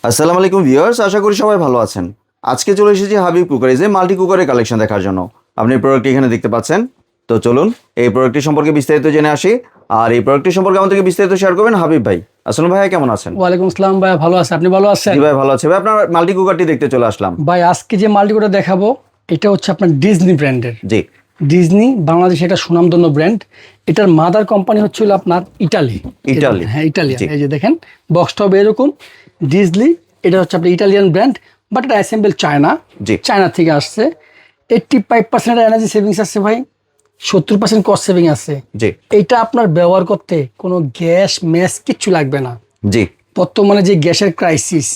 আসসালামু আলাইকুম ভিউয়ার্স, আশা করি সবাই ভালো আছেন। আজকে চলে এসেছি হাবিব কুকারিজে মাল্টি কুকারের কালেকশন দেখার জন্য। আপনি প্রোডাক্টটি এখানে দেখতে পাচ্ছেন। তো চলুন এই প্রোডাক্টটি সম্পর্কে বিস্তারিত জেনে আসি। আর এই প্রোডাক্টটি সম্পর্কে আমাদেরকে বিস্তারিত শেয়ার করবেন হাবিব ভাই। আসসালামু ভাইয়া, কেমন আছেন? ওয়ালাইকুম আসসালাম ভাই, ভালো আছে? আপনি ভালো আছেন? জি ভাই, ভালো আছে ভাই। আপনার মাল্টি কুকারটি দেখতে চলে আসলাম ভাই আজকে যে মাল্টিকুটার দেখাবো এটা হচ্ছে আপনার ডিজনি ব্র্যান্ডের। জি। ডিজনি বাংলাদেশে এটা সুনামধন্য ব্র্যান্ড। এটার মাদার কোম্পানি হচ্ছিল আপনার ইটালি। ইটালি? হ্যাঁ, ইটালিয়ান। জি। এই যে দেখেন বক্সটা হবে এরকম ডিজনি। এটা হচ্ছে আপনার ইটালিয়ান ব্র্যান্ড, বাট এটা অ্যাসেম্বল চায়না। জি। চায়না থেকে আসছে। 85% এনার্জি সেভিংস আছে ভাই, 70% কস্ট সেভিং আছে। জি। এটা আপনার ব্যবহার করতে কোনো গ্যাস ম্যাস কিচ্ছু লাগবে না। জি। বর্তমানে যে গ্যাসের ক্রাইসিস,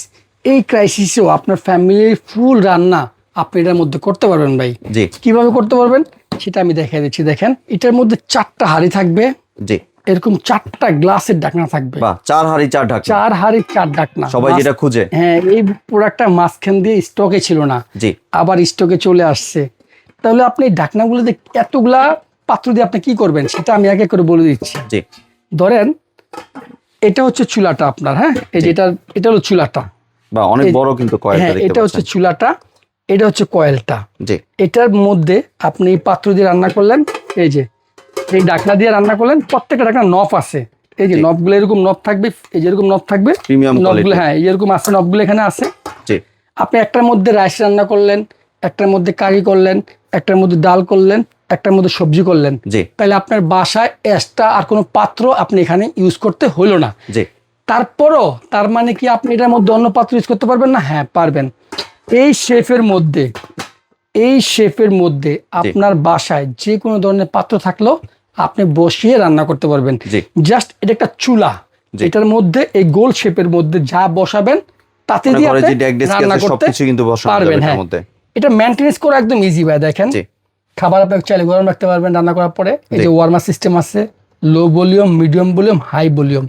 এই ক্রাইসিসেও আপনার ফ্যামিলির ফুল রান্না আপনি এটার মধ্যে করতে পারবেন ভাই। জি। কিভাবে করতে পারবেন সেটা আমি দেখিয়ে দিচ্ছি। দেখেন, এটার মধ্যে 4টা হাঁড়ি থাকবে, জি। এরকম 4টা গ্লাসের ঢাকনা থাকবে। বাহ, 4 হাঁড়ি 4 ঢাকনা। 4 হাঁড়ি 4 ঢাকনা। সবাই যেটা খুঁজে। হ্যাঁ, এই প্রোডাক্টটা মাঝখান দিয়ে স্টকে ছিল না, জি। আবার স্টকে চলে আসছে। তাহলে আপনি এই ঢাকনাগুলো দিয়ে এতগুলা পাত্র দিয়ে আপনি কি করবেন সেটা আমি এক এক করে বলে দিচ্ছি। জি। ধরেন এটা হচ্ছে চুলাটা আপনার, হ্যাঁ, এই যে এটা হলো চুলাটা। বাহ, অনেক বড় কিন্তু কয়েলটা হ্যাঁ, দেখতে এটা হচ্ছে পাচ্ছেন। চুলাটা, এটা হচ্ছে কয়েলটা। জি। এটার মধ্যে আপনি এই পাত্র দিয়ে রান্না করলেন, এই যে এই ঢাকনা দিয়ে রান্না করলেন। প্রত্যেকটা ঢাকনা নব আছে, এই যে জি। নবগুলো এরকম নব থাকবে, এই যে এরকম নব থাকবে প্রিমিয়াম নবগুলো। কোয়ালিটি। হ্যাঁ, এরকম আছে, নবগুলো এখানে আছে। জি। আপনি একটার মধ্যে রাইস রান্না করলেন, একটার মধ্যে কারি করলেন, একটার মধ্যে ডাল করলেন, একটার মধ্যে সবজি করলেন। জি। তাহলে আপনার বাসায় এক্সট্রা আর কোনো পাত্র আপনি এখানে ইউজ করতে হলো না। জি। তারপরও তার মানে কি আপনি এটার মধ্যে অন্য পাত্র ইউজ করতে পারবেন না? হ্যাঁ, পারবেন। এই শেফের মধ্যে আপনার বাসায় যে কোনো ধরনের পাত্র থাকলেও আপনি বসিয়ে রান্না করতে পারবেন। জি। জাস্ট এটা একটা চুলা, জি। এটার মধ্যে এই গোল শেপের মধ্যে যা বসাবেন তাতে আপনার দিয়ে ঘরে আপনি যে ডেক ডেস্ক রান্না আছে করতে সবকিছু কিন্তু বসানো যাবে পারবেন। এটার হ্যাঁ, মধ্যে। এটা মেইনটেনেন্স করা একদম ইজি ভাই। দেখেন, জি। খাবার আপনি চাইলে গরম রাখতে পারবেন রান্না করার পরে। এই জি। যে ওয়ার্মার সিস্টেম আছে, low volume, medium volume, high volume.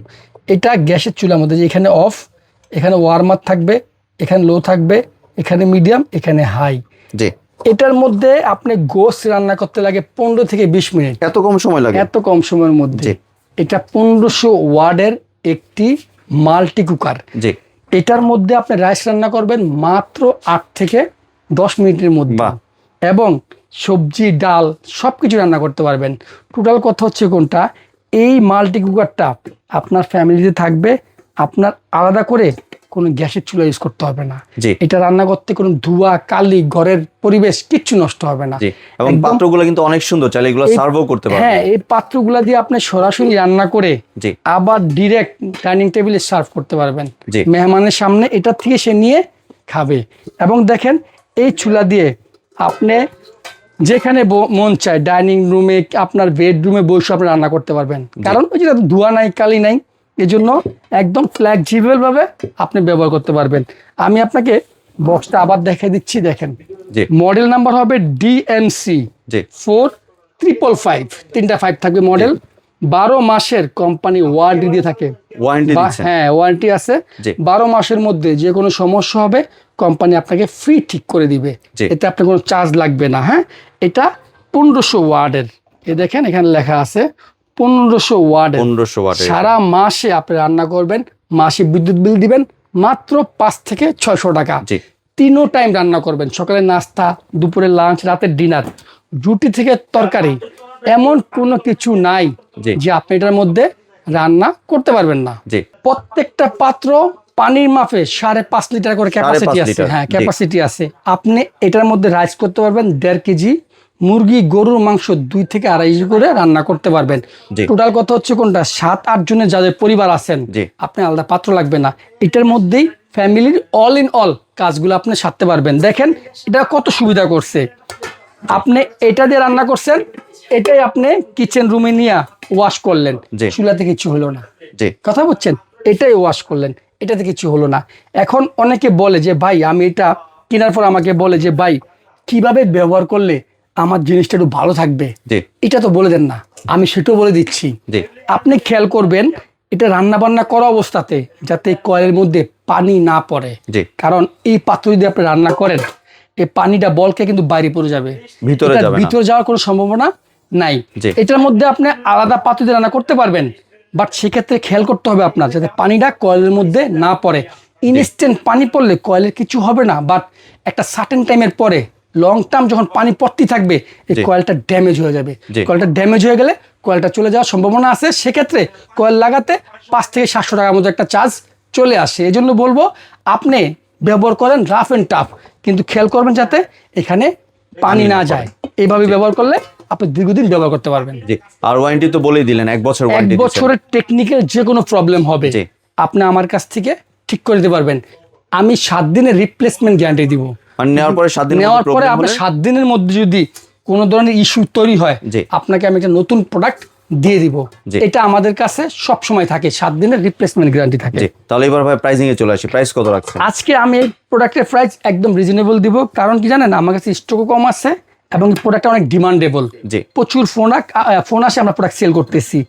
এটা গ্যাসের চুলার মধ্যে যে এখানে অফ, এখানে ওয়ার্মার থাকবে, এখানে লো থাকবে, এখানে মিডিয়াম, এখানে হাই। জি। এটার মধ্যে আপনি গোশত রান্না করতে লাগে 15 থেকে 20 মিনিট। এত কম সময় লাগে? এত কম সময়ের মধ্যে। জি। এটা 1500 ওয়াটের একটি মাল্টি কুকার। জি। এটার মধ্যে আপনি রাইস রান্না করবেন মাত্র 8 থেকে 10 মিনিটের মধ্যে, বাহ। এবং সবজি ডাল সবকিছু রান্না করতে পারবেন। টোটাল কথা হচ্ছে কোনটা, এই মাল্টি কুকারটা আপনার ফ্যামিলিতে থাকবে, আপনার আলাদা করে কোনো গ্যাসের চুলা ইউজ করতে হবে না। জি। এটা রান্না করতে কোনো ধোঁয়া কালি ঘরের পরিবেশ কিচ্ছু নষ্ট হবে না। জি। এবং একদম- পাত্রগুলো কিন্তু অনেক সুন্দর, চাইলে এগুলো সার্ভও করতে পারবেন। হ্যাঁ, এই পাত্রগুলা দিয়ে আপনি সরাসরি রান্না করে জি। আবার ডিরেক্ট ডাইনিং টেবিলে সার্ভ করতে পারবেন। জি। মেহমানের সামনে এটা থেকে সে নিয়ে খাবে। এবং দেখেন, এই চুলা দিয়ে আপনি যেখানে মন চায় ডাইনিং রুমে, আপনার বেডরুমে বসে আপনি রান্না করতে পারবেন। কারণ ওই যে ধোঁয়া নাই কালি নাই, এজন্য একদম ফ্লেক্সিবল ভাবে আপনি ব্যবহার করতে পারবেন। আমি আপনাকে বক্সটা আবার দেখাই দিচ্ছি। দেখেন, জি। মডেল নাম্বার হবে ডিএনসি জি। 4555, 3টা 5 থাকবে মডেল। 12 মাসের কোম্পানি ওয়ারেন্টি দিয়ে থাকে। ওয়ারেন্টি দিচ্ছেন? হ্যাঁ, ওয়ারেন্টি আছে। জি। 12 মাসের মধ্যে যে কোনো সমস্যা হবে কোম্পানি আপনাকে ফ্রি ঠিক করে দিবে। জি। এতে আপনার কোনো চার্জ লাগবে না। হ্যাঁ, এটা 1500 ওয়াটের। এ দেখেন, এখানে লেখা আছে 1500 ওয়াটের। 1500 ওয়াটের। সারা মাসে আপনি রান্না করবেন, মাসে বিদ্যুৎ বিল দিবেন মাত্র 5 থেকে 600 টাকা। জি। 3 টাইম রান্না করবেন, সকালে নাস্তা, দুপুরে লাঞ্চ, রাতের ডিনার, রুটি থেকে তরকারি। এমন কোনো কিছু নাই জি। যে আপনি এটার মধ্যে রান্না করতে পারবেন না। জি। প্রত্যেকটা পাত্র পানির মাপে 5.5 লিটার করে ক্যাপাসিটি 5.5 আছে। লিটার। হ্যাঁ, জি। ক্যাপাসিটি আছে। আপনি এটার মধ্যে রাইস করতে পারবেন 1.5 কেজি, মুরগি গরুর মাংস 2 থেকে 2.5 করে রান্না করতে পারবেন। জি। টোটাল কথা হচ্ছে কোনটা, 7-8 জনের যাদের পরিবার আছেন, জি। আপনি আলাদা পাত্র লাগবে না। এটার মধ্যেই ফ্যামিলির অল ইন অল কাজগুলো আপনি সারতে পারবেন। দেখেন এটা কত সুবিধা করছে। আপনি এটা দিয়ে রান্না করছেন, এটাই আপনি কিচেন রুমে নিয়ে ওয়াশ করলেন, জি। চুলাতে কিছু হলো না। জি। কথা বুঝছেন? এটাই ওয়াশ করলেন, এটাতে কিছু হলো না। এখন অনেকে বলে যে ভাই, আমি এটা কেনার পর আমাকে বলে যে ভাই, কিভাবে ব্যবহার করলে আমার জিনিসটা একটু ভালো থাকবে, জি। এটা তো বলে দেন না। আমি সেটাও বলে দিচ্ছি। জি। আপনি খেয়াল করবেন এটা রান্না বান্না করা অবস্থাতে যাতে কয়েলের মধ্যে পানি না পড়ে। জি। কারণ এই পাত্র যদি আপনি রান্না করেন, এই পানিটা বলকে কিন্তু বাইরে পড়ে যাবে, ভিতরে এটা যাবে না। ভিতরে যাওয়ার কোনো সম্ভাবনা নাই। জি। এটার মধ্যে আপনি আলাদা পাত্র দিয়ে রান্না করতে পারবেন, বাট সেক্ষেত্রে খেয়াল করতে হবে আপনার যাতে পানিটা কয়েলের মধ্যে না পড়ে। ইনস্ট্যান্ট পানি পড়লে কয়েলের কিছু হবে না, বাট একটা সার্টেন টাইমের পরে লং টার্ম যখন পানি পড়তেই থাকবে এই জি। কয়েলটা ড্যামেজ হয়ে যাবে। জি। কয়েলটা ড্যামেজ হয়ে গেলে কয়েলটা চলে যাওয়ার সম্ভাবনা আছে, সেক্ষেত্রে কয়েল লাগাতে 5 থেকে 700 টাকার মতো একটা চার্জ চলে আসে। এই জন্য বলবো আপনি ব্যবহার করেন রাফ অ্যান্ড টাফ, কিন্তু খেয়াল করবেন যাতে এখানে পানি না যায়। এইভাবে ব্যবহার করলে আপনি দীর্ঘদিন ব্যবহার করতে পারবেন। জি। আর ওয়ারেন্টি তো বলেই দিলেন, 1 বছর 1 ওয়ারেন্টি দিচ্ছেন। বছরের টেকনিক্যাল যে কোনো প্রবলেম হবে জি। আপনি আমার কাছ থেকে ঠিক করে দিতে পারবেন। আমি 7 দিনের রিপ্লেসমেন্ট গ্যারান্টি দিব। মানে নেওয়ার পরে 7 দিনের নেওয়ার মধ্যে পরে প্রবলেম আপনার হলে 7 দিনের মধ্যে যদি কোনো ধরনের ইস্যু তৈরি হয়, জি। আপনাকে আমি একটা নতুন প্রোডাক্ট দিয়ে দিব। জি। এটা আমাদের কাছে সব সময় থাকে, 7 দিনের রিপ্লেসমেন্ট গ্যারান্টি থাকে। জি। তাহলে এবার ভাই প্রাইসিং এ চলে আসি, প্রাইস কত রাখছেন? আজকে আমি এই প্রোডাক্টের প্রাইস একদম রিজনেবল দিব, কারণ কি জানেন আমার কাছে স্টকও কম আছে এবং প্রোডাক্টটা অনেক ডিমান্ডেবল। জি। প্রচুর ফোন আসে, আমরা প্রোডাক্ট সেল করতেছি।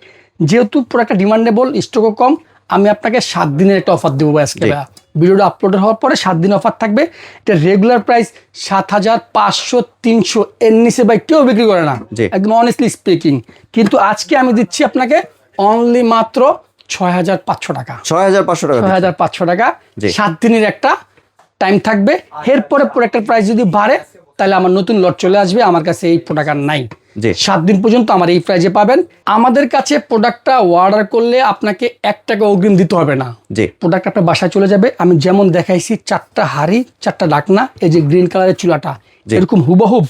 যেহেতু প্রোডাক্টটা ডিমান্ডেবল, স্টকও কম, আমি আপনাকে 7 দিনের একটা অফার দেবো আজকে। জি। ভিডিওটা আপলোড হওয়ার পরে 7 দিন অফার থাকবে। এটা রেগুলার প্রাইস 7,500 300, এর নিচে ভাই কেউ বিক্রি করে না, জি। একদম অনেস্টলি স্পিকিং। কিন্তু আজকে আমি দিচ্ছি আপনাকে অনলি মাত্র 6,500 টাকা। 6500 টাকা দিচ্ছেন। 6,500 টাকা। জি। 7 দিনের একটা টাইম থাকবে, এরপরে প্রোডাক্টের প্রাইস যদি বাড়ে তাহলে আমার নতুন লট চলে আসবে। আমার কাছে এই প্রোডাক্ট আর নাই। জি। 7 দিন পর্যন্ত আমার এই প্রাইজে পাবেন। আমাদের কাছে প্রোডাক্টটা অর্ডার করলে আপনাকে 1 টাকা অগ্রিম দিতে হবে না। জি। প্রোডাক্ট আপনার বাসায় চলে যাবে। আমি যেমন দেখাইছি 4টা হাঁড়ি 4টা ঢাকনা, এই যে গ্রিন কালারের চুলাটা, জি। এরকম হুবহুব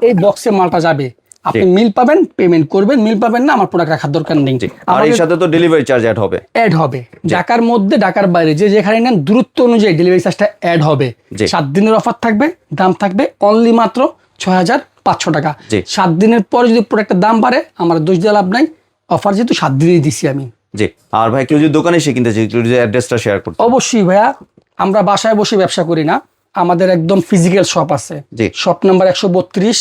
এই বক্সে মালটা যাবে। আপনি মিল পাবেন, পেমেন্ট করবেন, মিল পাবেন না, আমার প্রোডাক্ট রাখার দরকার নেই। জি। আর এর সাথে তো ডেলিভারি চার্জ অ্যাড হবে। অ্যাড হবে। ঢাকার মধ্যে, ঢাকার বাইরে যে যেখানে নেন দূরত্ব অনুযায়ী ডেলিভারি চার্জটা অ্যাড হবে। জি। 7 দিনের অফার থাকবে, দাম থাকবে অনলি মাত্র 6,500 টাকা। জি। 7 দিনের পরে যদি প্রোডাক্টের দাম বাড়ে আমার দোষ দেওয়া লাভ নাই, অফার যেহেতু 7 দিনেই দিছি আমি। জি। আর ভাই কেউ যদি দোকানে এসে কিনতে চাই, একটু যদি অ্যাড্রেসটা শেয়ার করতে। অবশ্যই ভাইয়া, আমরা বাসায় বসে ব্যবসা করি না, আমাদের একদম ফিজিক্যাল শপ আছে। জি। Shop number 132,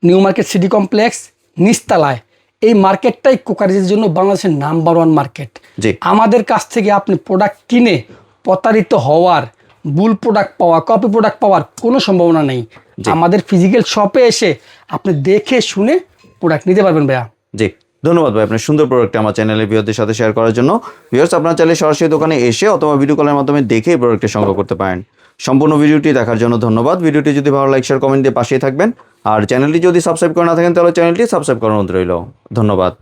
New Market City Complex, নিচতলায়। এই মার্কেটটাই কুকারিজের জন্য বাংলাদেশের নাম্বার 1 মার্কেট। জি। আমাদের কাছ থেকে আপনি প্রোডাক্ট কিনে প্রতারিত হওয়ার, ভুল প্রোডাক্ট পাওয়া, কপি প্রোডাক্ট পাওয়ার কোনো সম্ভাবনা নেই। আমাদের ফিজিক্যাল শপে এসে আপনি দেখে শুনে প্রোডাক্ট নিতে পারবেন ভাইয়া। জি। ধন্যবাদ ভাই আপনার সুন্দর প্রোডাক্ট আমার চ্যানেলের ভিউয়ারদের সাথে শেয়ার করার জন্য। ভিউয়ার্স, আপনারা চাইলে সরাসরি দোকানে এসে অথবা ভিডিও কলের মাধ্যমে দেখে এই প্রোডাক্টের সংগ্রহ করতে পারেন। সম্পূর্ণ ভিডিওটি দেখার জন্য ধন্যবাদ। ভিডিওটি যদি ভালো লাইক শেয়ার কমেন্ট দিয়ে পাশেই থাকবেন। আর চ্যানেলটি যদি সাবস্ক্রাইব করে না থাকেন তাহলে চ্যানেলটি সাবস্ক্রাইব করার অনুরোধ রইল। ধন্যবাদ।